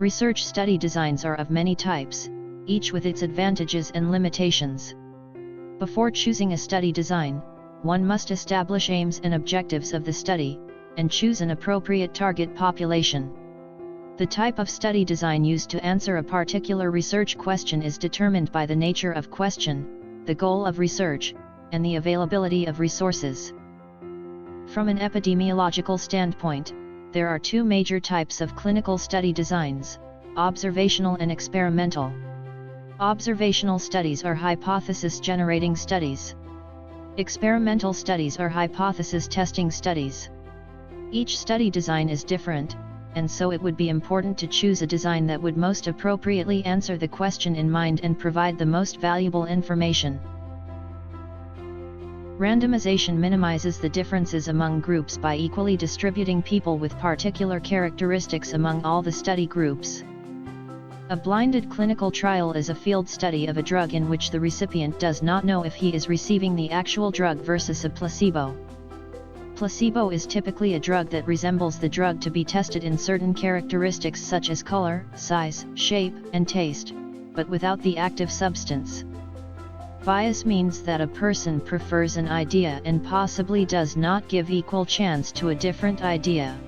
Research study designs are of many types, each with its advantages and limitations. Before choosing a study design, one must establish aims and objectives of the study, and choose an appropriate target population. The type of study design used to answer a particular research question is determined by the nature of question, the goal of research, and the availability of resources. From an epidemiological standpoint, there are two major types of clinical study designs: observational and experimental. Observational studies are hypothesis-generating studies. Experimental studies are hypothesis-testing studies. Each study design is different, and so it would be important to choose a design that would most appropriately answer the question in mind and provide the most valuable information. Randomization minimizes the differences among groups by equally distributing people with particular characteristics among all the study groups. A blinded clinical trial is a field study of a drug in which the recipient does not know if he is receiving the actual drug versus a placebo. Placebo is typically a drug that resembles the drug to be tested in certain characteristics such as color, size, shape, and taste, but without the active substance. Bias means that a person prefers an idea and possibly does not give equal chance to a different idea.